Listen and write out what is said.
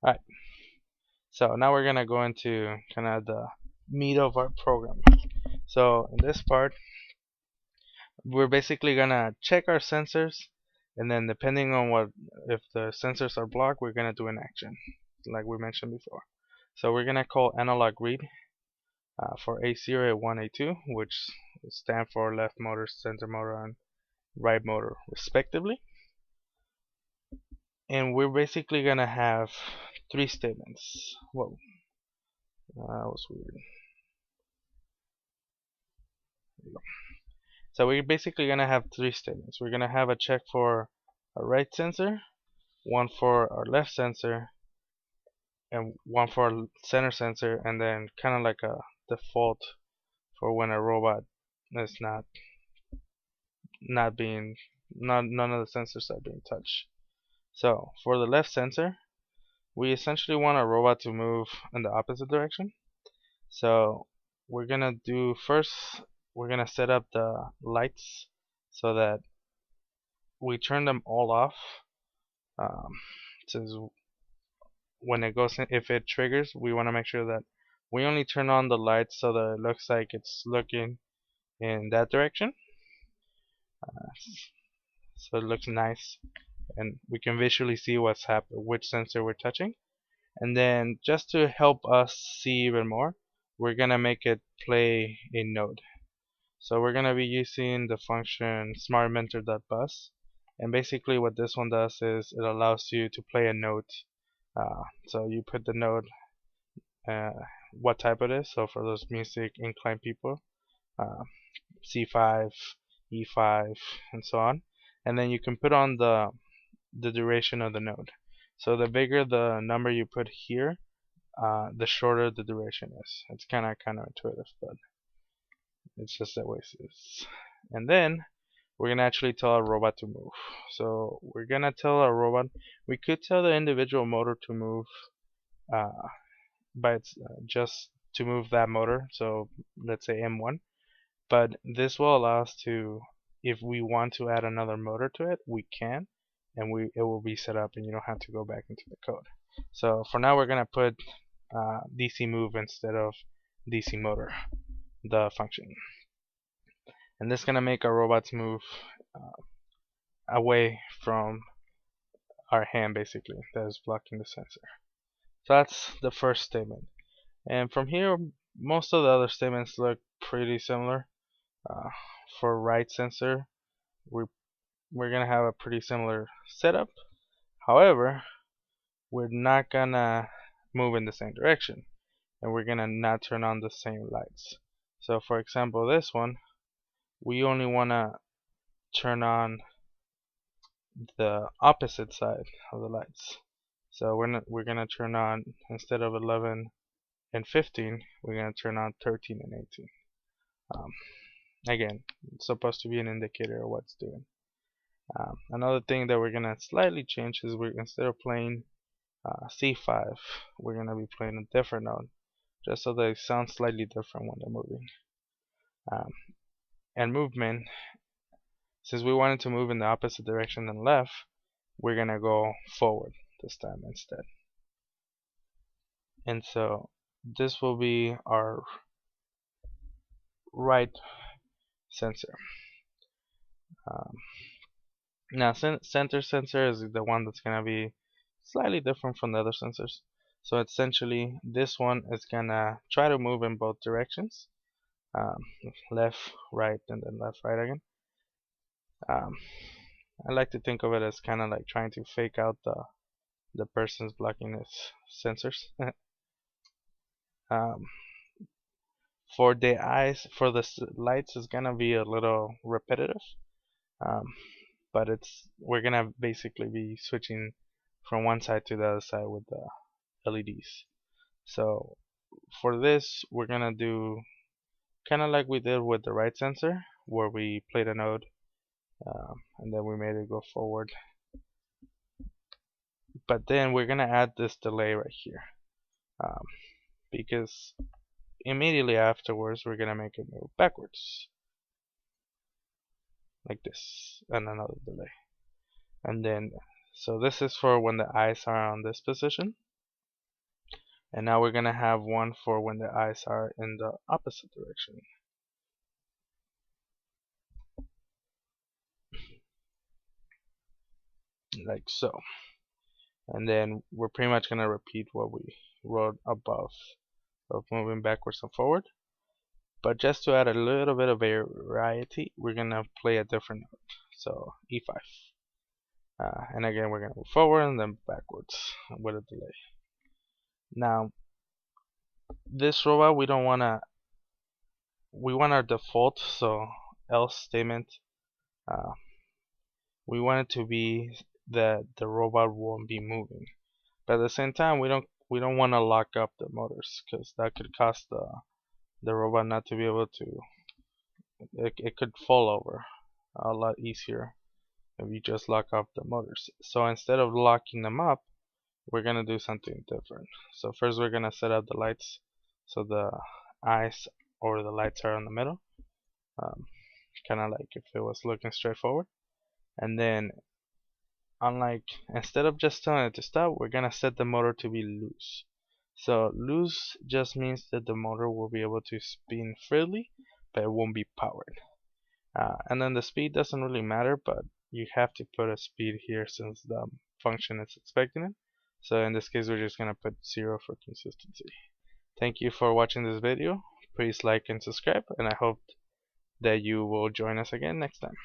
Alright, so now we're gonna go into kind of the meat of our program. So in this part, we're basically gonna check our sensors, and then depending on what, if the sensors are blocked, we're gonna do an action, like we mentioned before. So we're gonna call analog read for A0, A1, A2, which stand for left motor, center motor, and right motor respectively. And we're basically gonna have three statements. Whoa, that was weird. So we're basically gonna have three statements. We're gonna have a check for our right sensor, one for our left sensor, and one for our center sensor, and then kind of like a default for when a robot is not being none of the sensors are being touched. So for the left sensor, we essentially want our robot to move in the opposite direction. So we're gonna do first, we're gonna set up the lights so that we turn them all off. Um, since when it goes in, if it triggers, we want to make sure that we only turn on the lights so that it looks like it's looking in that direction. So it looks nice, and we can visually see what's happening, which sensor we're touching. And then just to help us see even more, we're gonna make it play a node. So we're gonna be using the function smartMentor.bus, and basically what this one does is it allows you to play a note. So you put the note, uh, what type it is. So for those music inclined people, uh, C5, E5, and so on. And then you can put on the duration of the node. So the bigger the number you put here, the shorter the duration is. It's kind of counterintuitive, but it's just that way it is. And then we're gonna actually tell our robot to move. So we're gonna tell our robot. We could tell the individual motor to move, uh, but just to move that motor. So let's say M1. But this will allow us to, if we want to add another motor to it, we can, and it will be set up, and you don't have to go back into the code. So for now, we're gonna put DC move instead of DC motor, the function, and this is gonna make our robots move away from our hand, basically, that is blocking the sensor. So that's the first statement, and from here, most of the other statements look pretty similar. Uh, for right sensor, we we're gonna have a pretty similar setup. However, we're not gonna move in the same direction, and we're gonna not turn on the same lights. So for example, this one, we only wanna turn on the opposite side of the lights. So we're gonna turn on, instead of 11 and 15, we're gonna turn on 13 and 18. Um, Again, it's supposed to be an indicator of what's doing. Another thing that we're gonna slightly change is we, instead of playing C5, we're gonna be playing a different note, just so they sound slightly different when they're moving. Um, and movement, since we wanted to move in the opposite direction than left, we're gonna go forward this time instead. And so this will be our right sensor. Um, Now center sensor is the one that's gonna be slightly different from the other sensors. So essentially, this one is gonna try to move in both directions, um, left, right, and then left, right again. Um, I like to think of it as kind of like trying to fake out the person's blocking his sensors. um, for the eyes, for the lights, is gonna be a little repetitive, um, but we're gonna basically be switching from one side to the other side with the LEDs. So for this, we're gonna do kind of like we did with the right sensor, where we played a node, and then we made it go forward. But then we're gonna add this delay right here, um, because immediately afterwards we're gonna make it move backwards like this, and another delay. And then, so this is for when the eyes are on this position, And now we're gonna have one for when the eyes are in the opposite direction, like so. And then we're pretty much gonna repeat what we wrote above of moving backwards and forward. But just to add a little bit of variety, we're gonna play a different note. So E5. And again, we're gonna move forward and then backwards with a delay. Now, this robot we don't wanna. We want our default, so else statement. Uh, we want it to be that the robot won't be moving. But at the same time, we don't want to lock up the motors because that could cause the robot not to be able to. It could fall over a lot easier if you just lock up the motors. So instead of locking them up, we're gonna do something different. So first we're gonna set up the lights so the eyes or the lights are in the middle, um, kind of like if it was looking straight forward. And then unlike instead of just telling it to stop, we're gonna set the motor to be loose. So loose just means that the motor will be able to spin freely, but it won't be powered. And then the speed doesn't really matter, but you have to put a speed here since the function is expecting it. So in this case, we're just gonna put 0 for consistency. Thank you for watching this video. Please like and subscribe, and I hope that you will join us again next time.